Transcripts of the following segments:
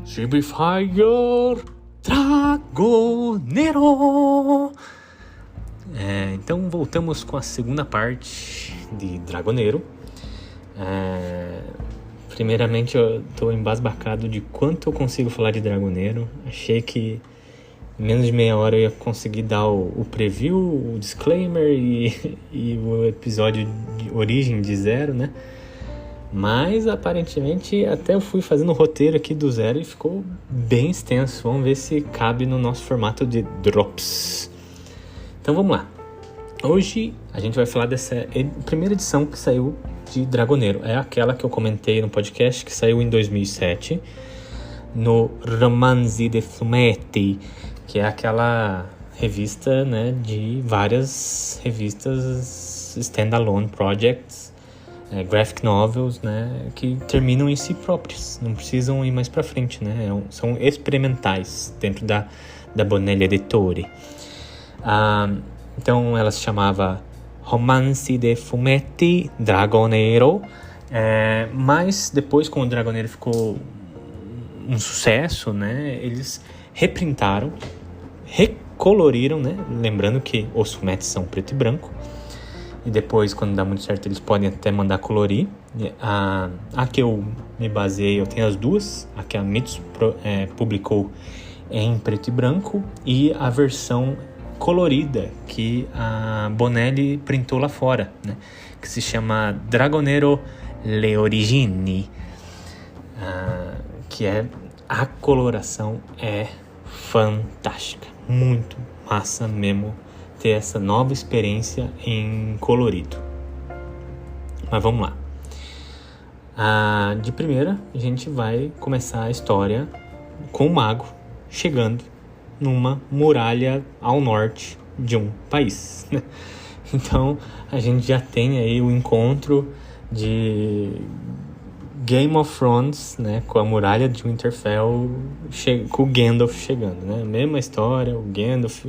Shibifier Dragonero. Então voltamos com a segunda parte de Dragonero. Primeiramente eu estou embasbacado de quanto eu consigo falar de Dragonero. Achei que em menos de meia hora eu ia conseguir dar o preview, o disclaimer e o episódio de origem de zero, né? Mas aparentemente até eu fui fazendo o roteiro aqui do zero e ficou bem extenso. Vamos ver se cabe no nosso formato de drops. Então vamos lá. Hoje a gente vai falar dessa primeira edição que saiu de Dragonero. É aquela que eu comentei no podcast, que saiu em 2007 no Romanzi de Fumetti, que é aquela revista, né, de várias revistas standalone projects, graphic novels, né, que terminam em si próprias, não precisam ir mais para frente, né, são experimentais dentro da Bonelli Editore. Então ela se chamava Romanzi de Fumetti Dragonero, mas depois, como o Dragonero ficou um sucesso, né, eles reprintaram, recoloriram, né, lembrando que os fumetti são preto e branco, e depois, quando dá muito certo, eles podem até mandar colorir. A que eu me baseei, eu tenho as duas. A que a Mitsu publicou em preto e branco, e a versão colorida que a Bonelli printou lá fora, né? Que se chama Dragonero Le Origini, que a coloração é fantástica, muito massa mesmo ter essa nova experiência em colorido. Mas vamos lá. De primeira, a gente vai começar a história com o mago chegando numa muralha ao norte de um país, né? Então a gente já tem aí o encontro de Game of Thrones, né, com a muralha de Winterfell, com o Gandalf chegando, né? Mesma história, o Gandalf,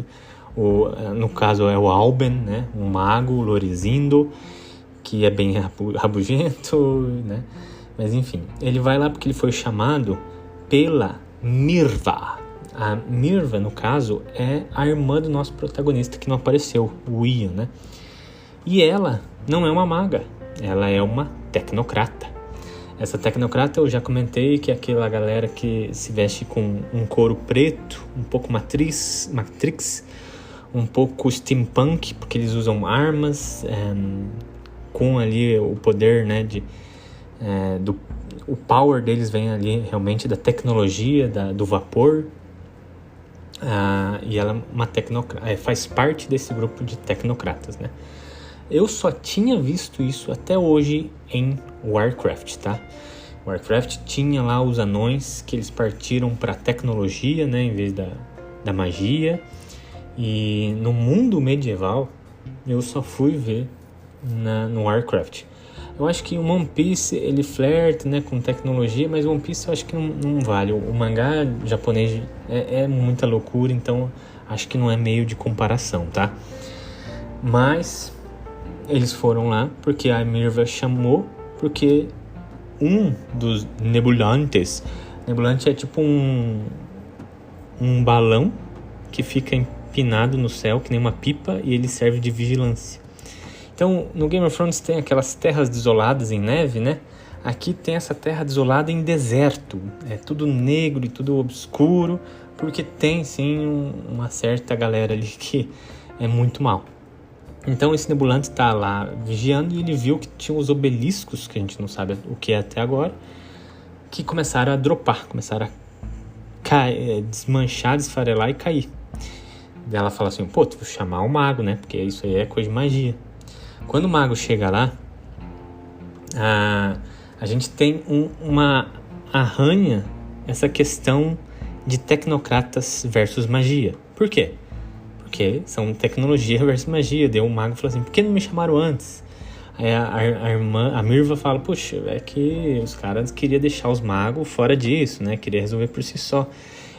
no caso é o Alben, né, um mago Lorisindo, que é bem rabugento, né? Mas enfim, ele vai lá porque ele foi chamado pela Mirva. A Mirva, no caso, é a irmã do nosso protagonista que não apareceu, o Ian, né? E ela não é uma maga, ela é uma tecnocrata. Essa tecnocrata eu já comentei que é aquela galera que se veste com um couro preto, um pouco Matrix, um pouco steampunk, porque eles usam armas, com ali o poder, né, o power deles vem ali realmente da tecnologia, do vapor. E ela é uma tecnocrata, faz parte desse grupo de tecnocratas, né? Eu só tinha visto isso até hoje em Warcraft, tá? Warcraft tinha lá os anões que eles partiram para tecnologia, né, em vez da magia. E no mundo medieval eu só fui ver no Warcraft. Eu acho que o One Piece ele flerta, né, com tecnologia, mas o One Piece eu acho que não vale. O mangá japonês é muita loucura, então acho que não é meio de comparação, tá? Mas eles foram lá porque a Mirva chamou, porque um dos nebulantes é tipo um balão que fica empinado no céu, que nem uma pipa, e ele serve de vigilância. Então, no Game of Thrones tem aquelas terras desoladas em neve, né? Aqui tem essa terra desolada em deserto. É tudo negro e tudo obscuro, porque tem, sim, uma certa galera ali que é muito mal. Então, esse nebulante está lá vigiando e ele viu que tinha os obeliscos, que a gente não sabe o que é até agora, que começaram a dropar, começaram a desmanchar, desfarelar e cair. Daí ela fala assim, pô, tu vou chamar o mago, né? Porque isso aí é coisa de magia. Quando o mago chega lá, a gente tem arranha essa questão de tecnocratas versus magia. Por quê? Porque são tecnologia versus magia. Daí o mago fala assim, por que não me chamaram antes? Aí a Mirva fala, poxa, é que os caras queriam deixar os magos fora disso, né? Queria resolver por si só.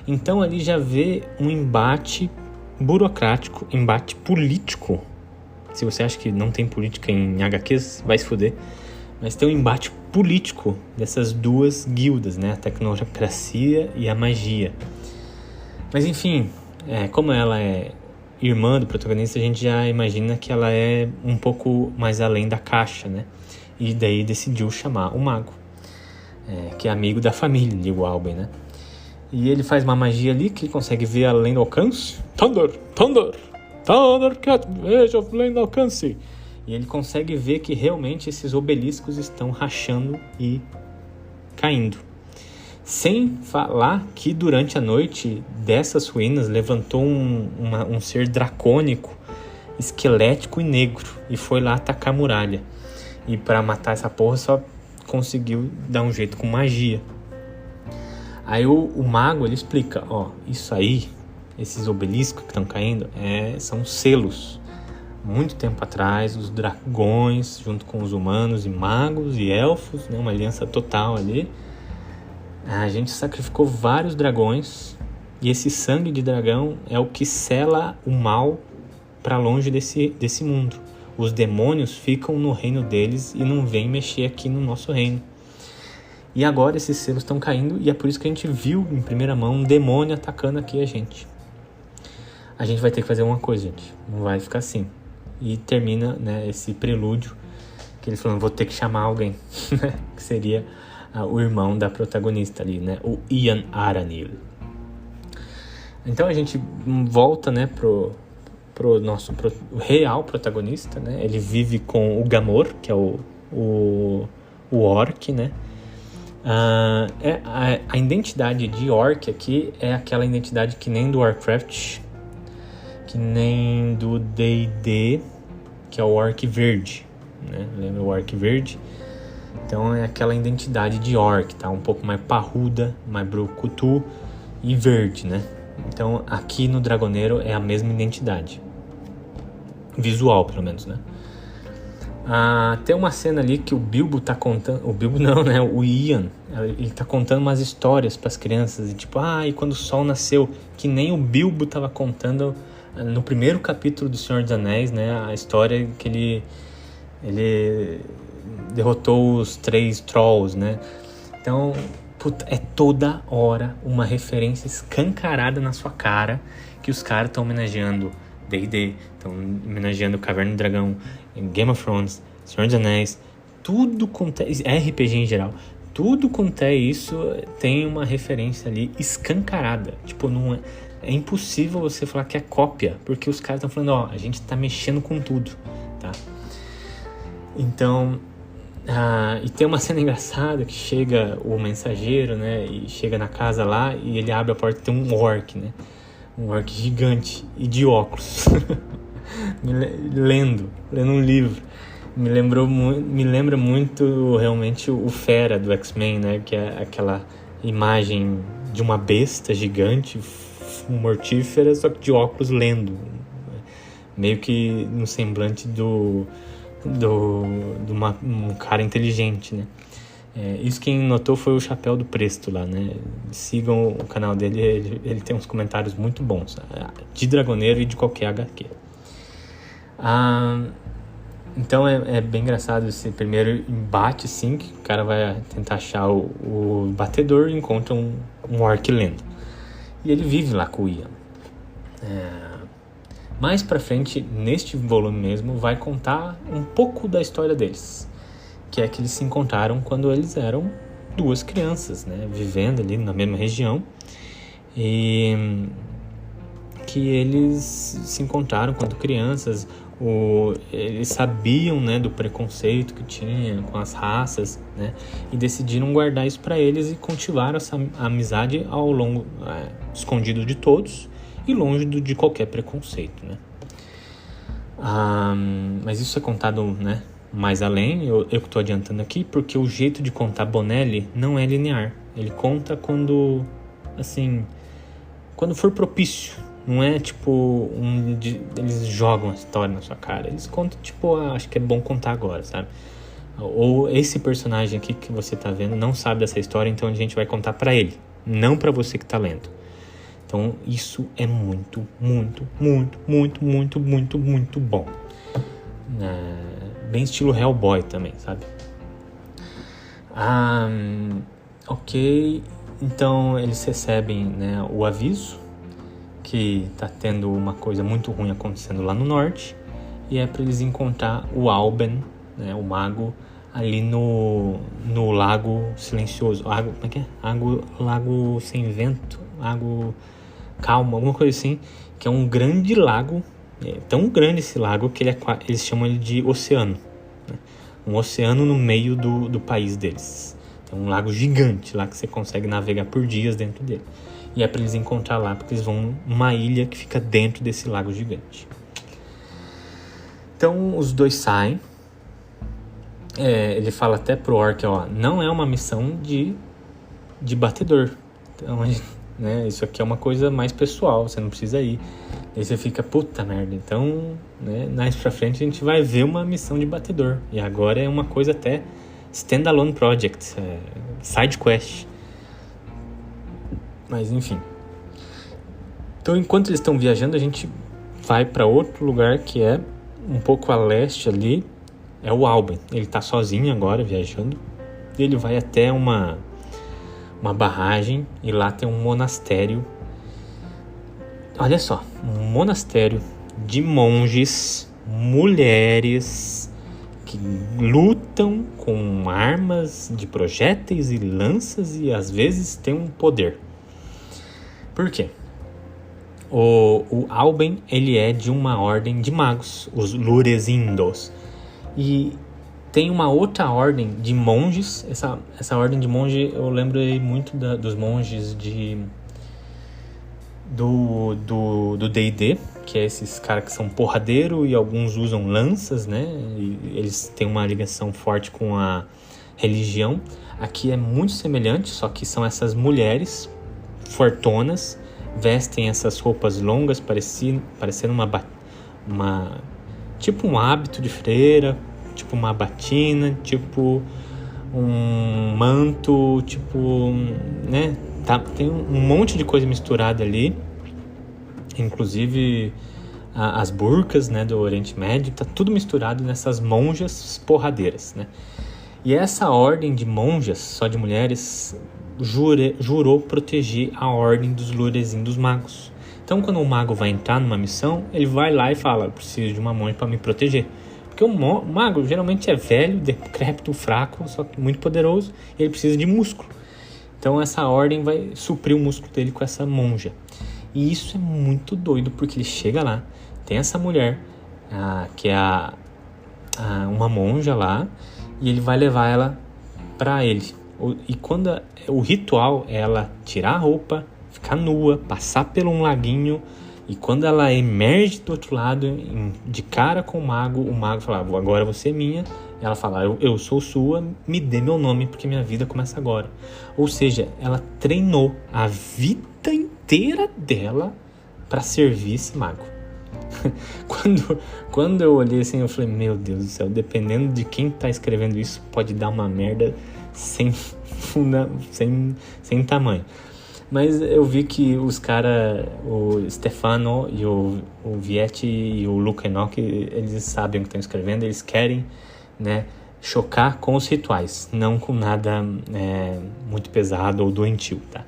Então ali já vê um embate burocrático, embate político. Se você acha que não tem política em HQs, vai se fuder. Mas tem um embate político dessas duas guildas, né? A tecnocracia e a magia. Mas enfim, como ela é irmã do protagonista, a gente já imagina que ela é um pouco mais além da caixa, né? E daí decidiu chamar o mago, que é amigo da família de Walben, né? E ele faz uma magia ali que ele consegue ver além do alcance. Thunder, Cat, veja além do alcance. E ele consegue ver que realmente esses obeliscos estão rachando e caindo. Sem falar que durante a noite dessas ruínas levantou um ser dracônico, esquelético e negro, e foi lá atacar a muralha. E para matar essa porra só conseguiu dar um jeito com magia. Aí o mago, ele explica, isso aí, esses obeliscos que estão caindo, são selos. Muito tempo atrás, os dragões, junto com os humanos e magos e elfos, né, uma aliança total ali, a gente sacrificou vários dragões, e esse sangue de dragão é o que sela o mal para longe desse mundo. Os demônios ficam no reino deles e não vêm mexer aqui no nosso reino. E agora esses selos estão caindo, e é por isso que a gente viu em primeira mão um demônio atacando aqui a gente. A gente vai ter que fazer uma coisa, gente. Não vai ficar assim. E termina, né, esse prelúdio que ele falou, vou ter que chamar alguém, que seria o irmão da protagonista ali, né, o Ian Aranil. Então a gente volta, né, pro real protagonista, né? Ele vive com o Gamor, que é o orc, né? A identidade de orc aqui é aquela identidade que nem do Warcraft, que nem do D&D, que é o orc verde, né? Lembra o orc verde? Então é aquela identidade de orc, tá? Um pouco mais parruda, mais brucutu e verde, né? Então aqui no Dragoneiro é a mesma identidade. Visual, pelo menos, né? Tem uma cena ali que o Bilbo tá contando... O Bilbo não, né? O Ian. Ele tá contando umas histórias pras crianças. E tipo, e quando o sol nasceu. Que nem o Bilbo tava contando no primeiro capítulo do Senhor dos Anéis, né? A história que ele derrotou os 3 trolls, né? Então, é toda hora uma referência escancarada na sua cara que os caras estão homenageando D&D, estão homenageando Caverna do Dragão, Game of Thrones, Senhor dos Anéis, tudo quanto é RPG em geral, tudo quanto é isso tem uma referência ali escancarada. Tipo, não é impossível você falar que é cópia, porque os caras estão falando, a gente tá mexendo com tudo, tá? Então, e tem uma cena engraçada que chega o mensageiro, né, e chega na casa lá e ele abre a porta e tem um orc, né? Um orc gigante e de óculos, lendo um livro. Me lembra muito realmente o Fera do X-Men, né? Que é aquela imagem de uma besta gigante, mortífera, só que de óculos lendo. Meio que no semblante de um cara inteligente, né? Isso quem notou foi o Chapéu do Presto lá, né? Sigam o canal dele, ele tem uns comentários muito bons, de Dragoneiro e de qualquer HQ. Então é bem engraçado esse primeiro embate, sim, que o cara vai tentar achar o batedor e encontra um orc lendo. E ele vive lá com o Ian. Mais pra frente, neste volume mesmo, vai contar um pouco da história deles. Que é que eles se encontraram quando eles eram 2 crianças, né? Vivendo ali na mesma região. E que eles se encontraram quando crianças. Eles sabiam, né, do preconceito que tinha com as raças, né? E decidiram guardar isso para eles e cultivar essa amizade ao longo, escondido de todos e longe de qualquer preconceito, né? Mas isso é contado, né, mais além, eu que estou adiantando aqui, porque o jeito de contar Bonelli não é linear. Ele conta quando for propício. Não é tipo eles jogam a história na sua cara. Eles contam tipo, acho que é bom contar agora, sabe? Ou esse personagem aqui que você tá vendo não sabe dessa história, então a gente vai contar pra ele, não pra você que tá lendo. Então isso é muito, muito, muito, muito, muito, muito, muito bom. Bem estilo Hellboy também, sabe? Ok, então eles recebem, né, o aviso que tá tendo uma coisa muito ruim acontecendo lá no norte, e é para eles encontrar o Alben, né, o mago, ali no lago silencioso, como é que é? Lago sem vento, lago calmo, alguma coisa assim, que é um grande lago, é tão grande esse lago que eles chamam ele de oceano, né? Um oceano no meio do país deles. Tem um lago gigante lá que você consegue navegar por dias dentro dele. E é para eles encontrar lá, porque eles vão numa ilha que fica dentro desse lago gigante. Então os dois saem. Ele fala até pro Orc, ó, não é uma missão de batedor. Então, né, isso aqui é uma coisa mais pessoal, você não precisa ir. Aí você fica, puta merda. Então, né, mais pra frente a gente vai ver uma missão de batedor. E agora é uma coisa até standalone project, side quest. Mas enfim. Então, enquanto eles estão viajando, a gente vai para outro lugar que é um pouco a leste ali. É o Alben. Ele tá sozinho agora, viajando. Ele vai até uma barragem e lá tem um monastério. Olha só, um monastério de monges, mulheres que lutam com armas de projéteis e lanças e às vezes tem um poder. Por quê? O Alben, ele é de uma ordem de magos, os Lurezindos. E tem uma outra ordem de monges. Essa ordem de monge eu lembrei muito dos monges do D&D, que é esses caras que são porradeiro e alguns usam lanças, né? E eles têm uma ligação forte com a religião. Aqui é muito semelhante, só que são essas mulheres fortonas, vestem essas roupas longas, parecendo uma tipo um hábito de freira, tipo uma batina, tipo um manto, tipo, né? Tem um monte de coisa misturada ali, inclusive as burcas, né, do Oriente Médio, tá tudo misturado nessas monjas porradeiras, né? E essa ordem de monjas, só de mulheres, jurou proteger a ordem dos Lurezin dos magos. Então, quando o mago vai entrar numa missão, ele vai lá e fala: preciso de uma monja para me proteger. Porque o mago geralmente é velho, decrépito, fraco, só que muito poderoso, e ele precisa de músculo. Então essa ordem vai suprir o músculo dele com essa monja. E isso é muito doido, porque ele chega lá, tem essa mulher, que é uma monja lá, e ele vai levar ela para ele. E quando o ritual é ela tirar a roupa, ficar nua, passar por um laguinho, e quando ela emerge do outro lado, de cara com o mago fala: agora você é minha. E ela fala: eu sou sua, me dê meu nome, porque minha vida começa agora. Ou seja, ela treinou a vida inteira dela para servir esse mago. Quando eu olhei assim, eu falei: meu Deus do céu, dependendo de quem tá escrevendo isso, pode dar uma merda sem tamanho. Mas eu vi que os caras, o Stefano e o Vietti e o Luca Enoch, eles sabem o que estão escrevendo, eles querem, né, chocar com os rituais, não com nada muito pesado ou doentio, tá?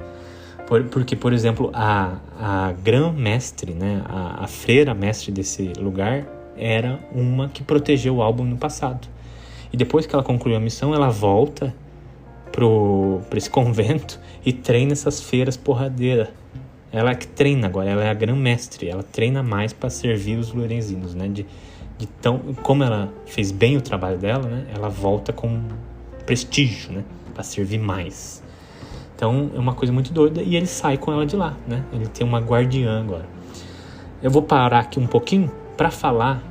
Porque, por exemplo, a grã-mestre, né, a freira-mestre desse lugar, era uma que protegeu o álbum no passado. E depois que ela concluiu a missão, ela volta pra esse convento e treina essas feiras porradeiras. Ela é que treina agora, ela é a grã-mestre, ela treina mais para servir os Lorenzinos, né? Como ela fez bem o trabalho dela, né? Ela volta com prestígio, né? Para servir mais. Então é uma coisa muito doida, e ele sai com ela de lá, né? Ele tem uma guardiã agora. Eu vou parar aqui um pouquinho para falar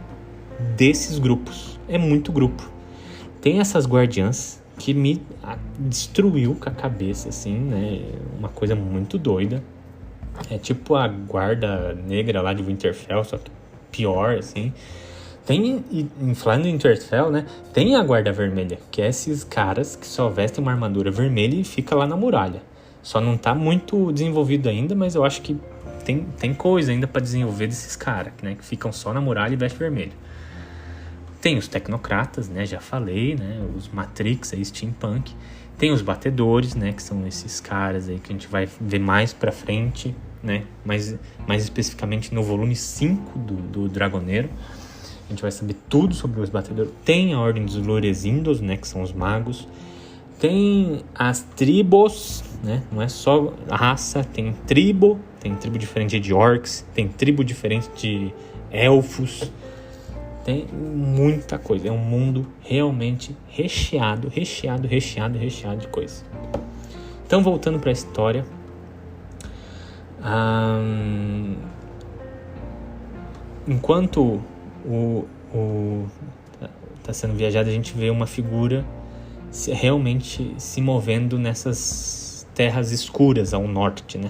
desses grupos. É muito grupo. Tem essas guardiãs que me destruiu com a cabeça, assim, né? Uma coisa muito doida. É tipo a guarda negra lá de Winterfell, só que pior, assim. Falando em Winterfell, né? Tem a guarda vermelha, que é esses caras que só vestem uma armadura vermelha e fica lá na muralha. Só não tá muito desenvolvido ainda, mas eu acho que tem coisa ainda pra desenvolver desses caras, né? Que ficam só na muralha e vestem vermelho. Tem os tecnocratas, né? Já falei, né? Os Matrix, aí, steampunk. Tem os batedores, né, que são esses caras aí que a gente vai ver mais pra frente, né, mais especificamente no volume 5 do Dragoneiro. A gente vai saber tudo sobre os batedores. Tem a Ordem dos Lorezindos, né, que são os magos. Tem as tribos, né, não é só raça, tem tribo diferente de orcs, tem tribo diferente de elfos. Tem muita coisa, é um mundo realmente recheado de coisa. Então, voltando para a história, enquanto tá sendo viajado, a gente vê uma figura realmente se movendo nessas terras escuras ao norte, né?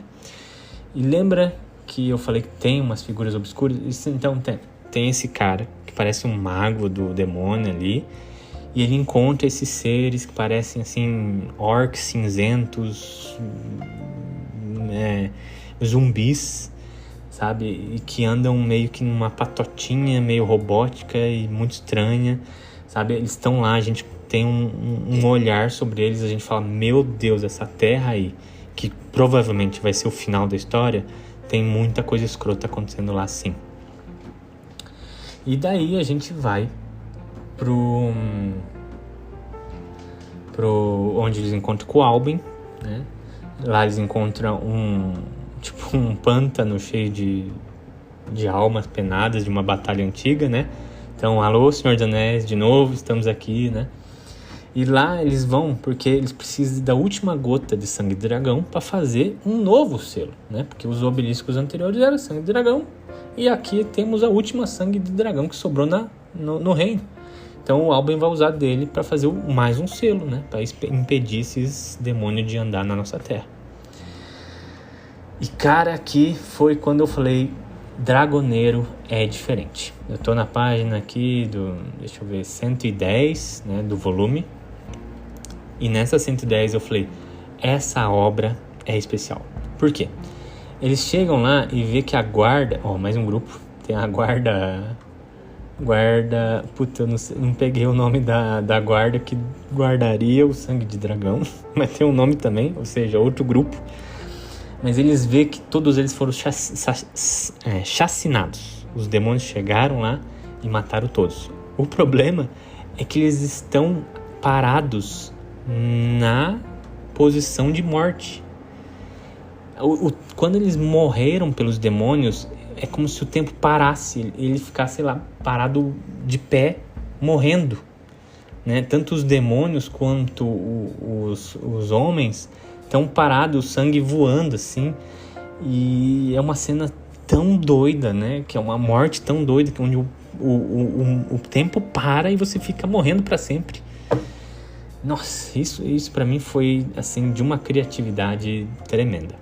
E lembra que eu falei que tem umas figuras obscuras? Então tem esse cara que parece um mago do demônio ali, e ele encontra esses seres que parecem assim orcs cinzentos, zumbis, sabe? E que andam meio que numa patotinha meio robótica e muito estranha, sabe? Eles estão lá, a gente tem um olhar sobre eles, a gente fala, meu Deus, essa terra aí, que provavelmente vai ser o final da história, tem muita coisa escrota acontecendo lá sim. E daí a gente vai pro onde eles encontram com o Albin, né? Lá eles encontram um pântano cheio de almas penadas de uma batalha antiga, né? Então, alô, Senhor dos Anéis, de novo, estamos aqui, né? E lá eles vão porque eles precisam da última gota de sangue de dragão para fazer um novo selo, né? Porque os obeliscos anteriores eram sangue de dragão e aqui temos a última sangue de dragão que sobrou no reino. Então o Albin vai usar dele para fazer mais um selo, né? Para impedir esses demônios de andar na nossa terra. E cara, aqui foi quando eu falei, Dragoneiro é diferente. Eu tô na página aqui deixa eu ver, 110, né, do volume. E nessa 110 eu falei, essa obra é especial. Por quê? Eles chegam lá e vê que a guarda... mais um grupo. Tem a guarda... Puta, eu não peguei o nome da guarda que guardaria o sangue de dragão. Mas tem um nome também, ou seja, outro grupo. Mas eles veem que todos eles foram chacinados. Os demônios chegaram lá e mataram todos. O problema é que eles estão parados na posição de morte. Quando eles morreram pelos demônios, é como se o tempo parasse. Ele ficasse lá, parado de pé, morrendo, né? Tanto os demônios quanto os homens estão parados, o sangue voando assim. E é uma cena tão doida, né? Que é uma morte tão doida, que onde o tempo para e você fica morrendo para sempre. Nossa, isso para mim foi assim de uma criatividade tremenda.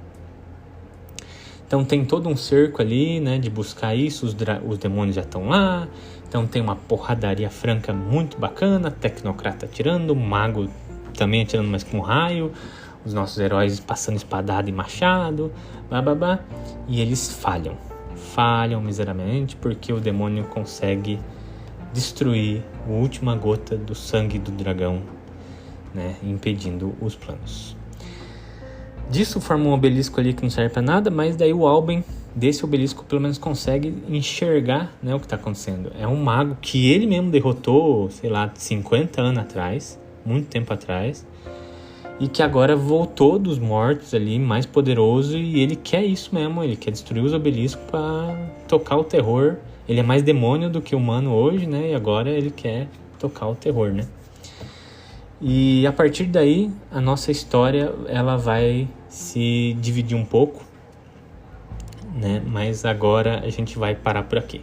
Então tem todo um cerco ali, né, de buscar isso, os demônios já estão lá. Então tem uma porradaria franca muito bacana, tecnocrata atirando, mago também atirando, mas com raio, os nossos heróis passando espadada e machado, bababá, e eles falham miseravelmente porque o demônio consegue destruir a última gota do sangue do dragão, né, impedindo os planos. Disso forma um obelisco ali que não serve para nada, mas daí o Albin desse obelisco pelo menos consegue enxergar, né, o que está acontecendo. É um mago que ele mesmo derrotou, sei lá, 50 anos atrás, muito tempo atrás, e que agora voltou dos mortos ali, mais poderoso, e ele quer isso mesmo, ele quer destruir os obeliscos para tocar o terror. Ele é mais demônio do que humano hoje, né, e agora ele quer tocar o terror, né. E a partir daí, a nossa história ela vai se dividir um pouco, né? Mas agora a gente vai parar por aqui.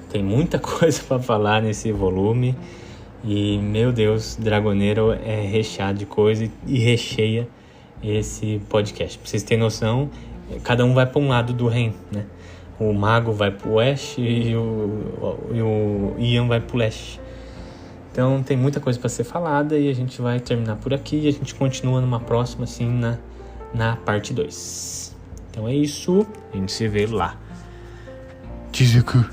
Tem muita coisa para falar nesse volume e, meu Deus, Dragoneiro é recheado de coisa e recheia esse podcast. Pra vocês terem noção, cada um vai para um lado do reino, né? O mago vai para o oeste e o Ian vai para o leste. Então tem muita coisa para ser falada e a gente vai terminar por aqui e a gente continua numa próxima, assim, na parte 2. Então é isso, a gente se vê lá. Tizuku.